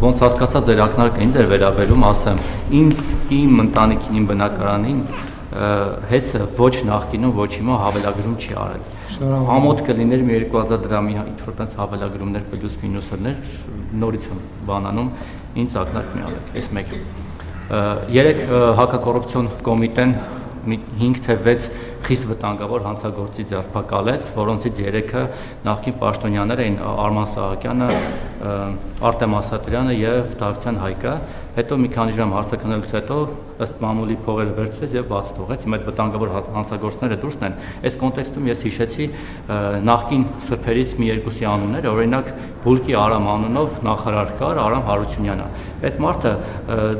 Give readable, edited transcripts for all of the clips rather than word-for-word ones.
ոնց հասկացա ձեր ակնարկը ինձ էր վերաբերում, ասեմ, ինձ իմ ընտանիքին, իմ բնակարանին հեծը ոչ նախկինում, ոչ հիմա հավելագրում չի արել։ Ամոթ կլիներ մի 2000 դրամի ինչ-որ տենց հավելագրումներ պլյուս մինուսներ, նորից եմ բանանում, ինձ ակնարկ մի արեք, այս մեկը։ Երեք հակակոռուպցիոն կոմիտեն 5 թե 6 խիստ վտանգավոր հանցագործի ձերբակալեց, որոնցից 3-ը նախկին պաշտոնյաներ էին Արման Սահակյանը, Արտեմ Ասատրյանը եւ Դավթյան Հայկը, հետո մի քանի ժամ հարցաքննելուց հետո ըստ մամուլի փողերը վերցրեց եւ բաց թողեց, հիմա այդ վտանգավոր հանցագործները դուրսն են։ Այս կոնտեքստում ես հիշեցի նախկին սրբերից մի երկուսի անունները, օրինակ Բուլկի Արամ անունով նախարար կար Արամ Հարությունյանը։ Այդ մարդը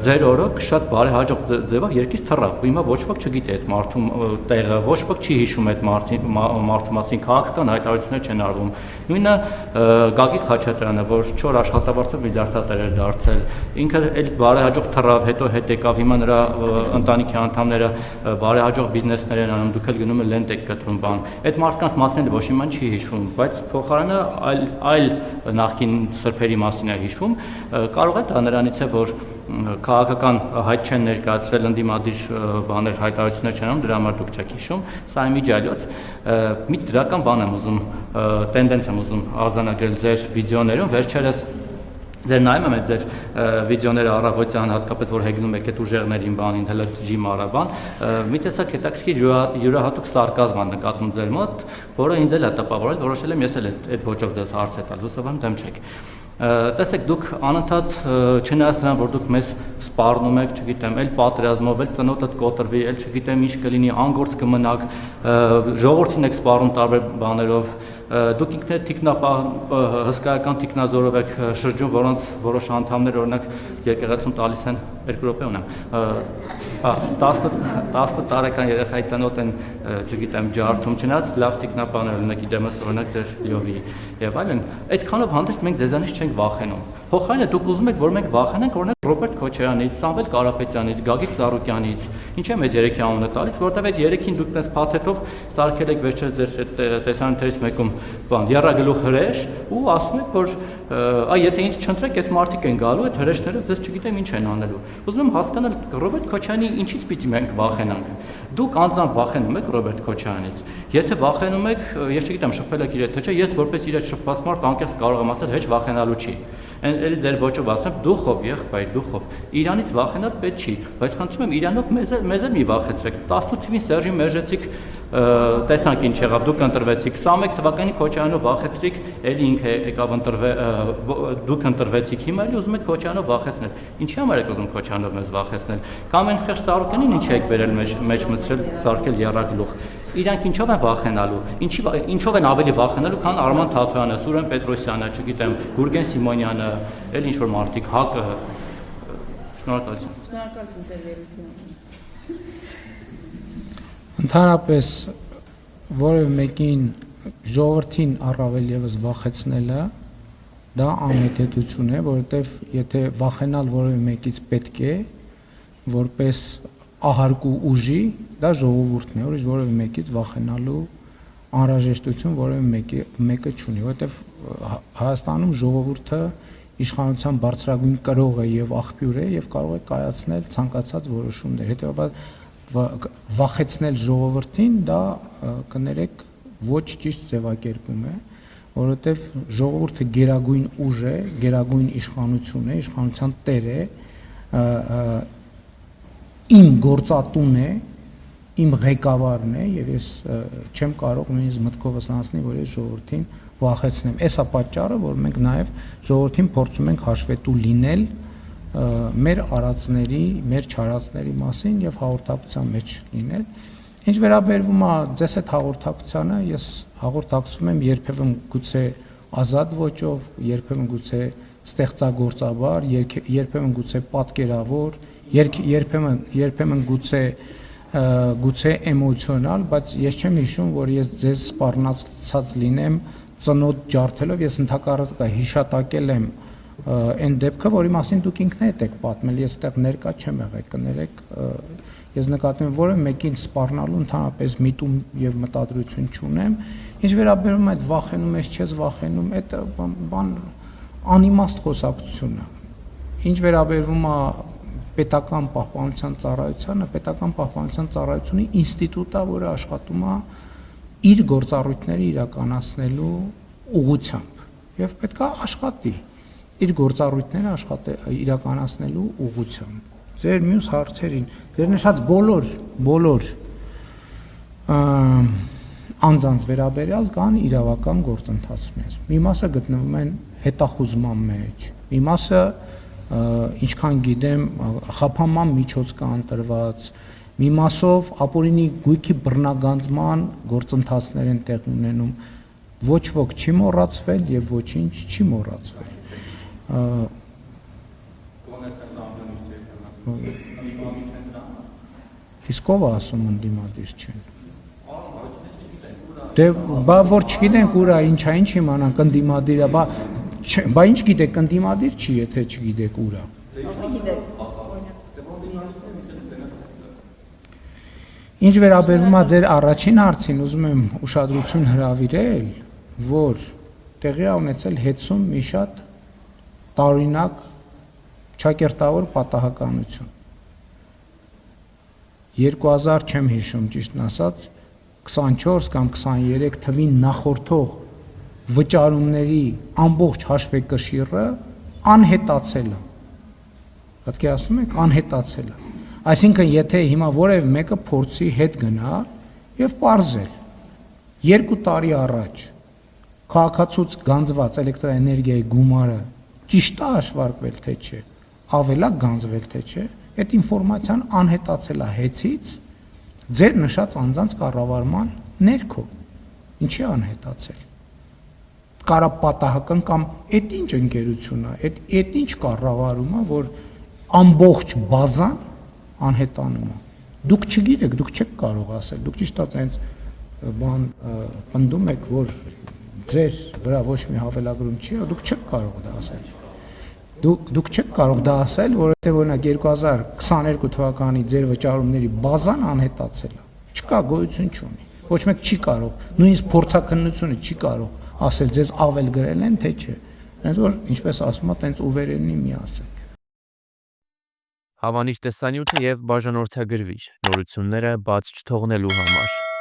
ձեր օրոք շատ բարեհաջող ձևով երկից թռավ, ու հիմա ոչ ոք չգիտի այդ մարդու տեղը, ոչ ոք չի հիշում այդ մարդու մասին, քաղաքական հայտարարություններ չեն արվում։ Նույնը Գագիկ Խաչատրյանը, որ 4 աշխատավարձով միլիարդատեր էր դարձել, ինքը էլ բարեհաջող թռավ, հետո հետ եկավ, հիմա նրա ընտանիքի անդամները բարեհաջող բիզնեսներ են անում, դուք էլ գնում եք լենտ եք կտրում բան։ Այդ մարդկանց մասին ոչ իման չի հիշում, բայց փոխարենը այլ նախկին սրբերի մասին է հիշում, կարող է դա նրանից է, որ քաղաքական հայտ չեն ներկայացրել, ընդդիմադիր բաներ հայտարարություններ չեն անում, դրա համար դուք չեք հիշում, սա իմիջիալյոց մի դրական բան եմ ուզում, տենդենս եմ ուզում արձանագրել ձեր վիդեոներում, վերջերս ձեր նայում եմ այդ ձեր վիդեոները առավոտյան, հատկապես որ հեգնում եք այդ ուժեղներին բանին, հələ ջիմ արաբան, մի տեսակ հետաքրքիր յուրահատուկ սարկազմ է նկատվում ձեր մոտ, որը ինձ էլ է տպավորել, որոշել եմ ես էլ այդ ոճով ձեզ հարց է տալ, հուսով եմ դեմ չեք։ Տեսեք, դուք անընդհատ չնայած նրան, որ դուք մեզ սպառնում եք, չգիտեմ, էլ պատերազմով, էլ ծնոտդ կոտրվի, էլ չգիտեմ ինչ կլինի, անգործ կմնաք, ժողովրդին եք սպառում տարբեր բաներով, դուք ինքներդ հսկայական թիկնազորով եք շրջում, որոնց որոշ անդամներ օրինակ եկեղեցում տալիս են 2 րոպե ունեմ 10 տարեկան երեխայի ծնոտ են, չգիտեմ, ջարդում, չնայած լավ թիկնապաներ օրինակ իդեմս օրինակ ձեր Լյովի եւ այլն, այդքանով հանդերձ մենք ձեզանից չենք վախենում։ Փոխարենը դուք ուզում եք, որ մենք վախենանք օրինակ Ռոբերտ Քոչարյանից, Սամվել Կարապետյանից, Գագիկ Ծառուկյանից, ինչ է մեզ երեքի անունը տալիս, որտեղ այդ երեքին դուք տես փաթեթով սարքել եք վերջերս ձեր տեսանյութերից մեկում բան եռագլուխ հրեշ ու ասում եք, որ այ եթե ինձ չընտրեք, այս մարդիկ են գալու, այդ հրեշները ձեզ չգիտեմ ինչ են անելու։ Ուզում եմ հասկանալ Ռոբերտ Քոչարյանի ինչից պիտի մենք վախենանք։ Դուք անձամբ վախենում եք Ռոբերտ Քոչարյանից։ Եթե վախենում եք, ես չգիտեմ, շփվել եք իր հետ, թե չէ, ես որպես իր հետ շփված մարդ անկեղծ կարող եմ ասել, հեչ վախենալու չի։ Էլի ձեր ոճով ասեմ, դուխով, եղբայր, դուխով։ Իրանից վախենալ պետք չի, բայց խնդրում եմ Իրանով մեզ էլ մի վախեցրեք։ 18 թվին Սերժի Մերժեցիք, տեսանք ինչ եղավ, դուք ընտրվեցիք, 21 թվականի Քոչարյանով վախեցրիք, էլի ինքը եկավ դուք ընտրվեցիք, հիմա էլի ուզում եք Քոչարյանով վախեցնել։ Ինչի համար եք ուզում Քոչարյանով մեզ վախեցնել։ Կամ այն խեղճ Սահակյանին ինչ եք բերել մեջ մտցրել, սարքել եռագլուխ։ Իրանք ինչով են վախենալու, ինչով են ավելի վախենալու, քան Արման Թաթոյանը, Սուրեն Պետրոսյանը, չգիտեմ, Գուրգեն Սիմոնյանը, էլ ինչ-որ մարդիկ, ՀԱԿ-ը։ Շնորհակալություն։ Շնորհակալություն ձեր վերությունը։ Ընդհանրապես որևէ մեկին ժողովրդին առավել եւս վախեցնելը դա անհետեցություն է, որովհետեւ եթե վախենալ որևէ մեկից պետք է որպես ահարկու ուժի, դա ժողովուրդն է, որից որևէ մեկից վախենալու անհրաժեշտություն որևէ մեկը չունի, որովհետև Հայաստանում ժողովուրդը իշխանության բարձրագույն կրող է եւ աղբյուր է եւ կարող է կայացնել ցանկացած որոշումներ։ Հետեւաբար վախեցնել ժողովրդին դա կներեք ոչ ճիշտ ձևակերպում է, որովհետև ժողովուրդը գերագույն ուժ է, գերագույն իշխանություն է, իշխանության տեր է, իմ գործատուն է, իմ ղեկավարն է եւ ես չեմ կարող նույնիսկ մտքովս անցնել, որ ես ժողովրդին վախեցնեմ։ Էսա պատճառը, որ մենք նաեւ ժողովրդին փորձում ենք հաշվետու լինել մեր արածների, մեր չարածների մասին եւ հաղորդակցության մեջ լինել։ Ինչ վերաբերվում է ձեզ այդ հաղորդակցությանը, ես հաղորդակցում եմ երբևէ գուցե ազատ ոճով, երբևէ գուցե ստեղծագործաբար, երբևէ գուցե պատկերավոր, երբեմն գուցե էմոցիոնալ, բայց ես չեմ հիշում, որ ես ձեզ սպառնացած լինեմ ծնոտ ջարդելով, ես ընդհակառակը հիշատակել եմ այն դեպքը, որի մասին դուք ինքներդ եք պատմել, ես այդտեղ ներկա չեմ եղել, կներեք, ես նկատում եմ, որը մեկին սպառնալու ընդհանրապես միտում եւ մտադրություն չունեմ, ինչ վերաբերում այդ վախենում ես, չես վախենում, այդ բան անիմաստ խոսակցություն է։ Ինչ վերաբերվում է պետական պահպանության ծառայությանը, պետական պահպանության ծառայությունը ինստիտուտ է, որը աշխատում է իր գործառույթները իրականացնելու ուղղությամբ եւ պետք է աշխատի իր գործառույթները իրականացնելու ուղղությամբ։ Ձեր մյուս հարցերին, ձեր նշած բոլոր անձանց վերաբերյալ կան իրավական գործընթացներ։ Մի մասը գտնվում են հետախուզման մեջ, մի մասը ինչքան գիտեմ խափանման միջոց կա ընտրված, մի մասով ապօրինի գույքի բռնագանձման գործընթացներ են տեղ ունենում, ոչ ոք չի մոռացվել եւ ոչինչ չի մոռացվել։ Իսկ ով ասում ընդդիմադիր չեն։ Դե բա որ չգիտենք ուրա ինչա ինչ իմանանք ընդդիմադիրը, բա ինչ գիտեք ընդդիմադիր չի, եթե չգիտեք ուրա։ Ինչ վերաբերվում է ձեր առաջին հարցին, ուզում եմ ուշադրություն հրավիրել, որ տեղի է ունեցել հետսում մի շատ տարօրինակ ճակերտավոր պատահականություն։ 2000 չեմ հիշում ճիշտն ասած 24 կամ 23 թվին նախորդող վճարումների ամբողջ հաշվեկշիռը անհետացել է։ Պատկերացնում եք, անհետացել է։ Այսինքն, եթե հիմա որևէ մեկը փորձի հետ գնալ եւ պարզել 2 տարի առաջ քաղաքացուց գանձված էլեկտրաէներգիայի գումարը ճիշտ է հաշվարկվել թե չէ, ավելա գանձվել թե չէ, այդ ինֆորմացիան անհետացել է հեծից ձեր նշած անձանց կառավարման ներքո։ Ինչի անհետացել։ Կարա պատահական կամ այդ ինչ ընկերություն է, այդ ինչ կառավարում է, որ ամբողջ բազան անհետանում է։ Դուք չգիտեք, դուք չեք կարող ասել, դուք ճիշտ է տենց բան պնդում եք, որ ձեր վրա ոչ մի հավելագրում չի, դուք չեք կարող դա ասել։ Դուք չեք կարող դա ասել, որովհետև օրինակ 2022 թվականի ձեր վճարումների բազան անհետացել է։ Չկա, գոյություն չունի։ Ոչ մեկ չի կարող, նույնիսկ փորձաքննությունը չի կարող ասել ձեզ ավել գրել են, թե չէ։ Հենց որ ինչպես ասում է, տենց ուվերենի մի ասեք։ Հավանիչ տեսանյութը եւ բաժանորդագրվիչ նորությունները բաց չթողնելու համար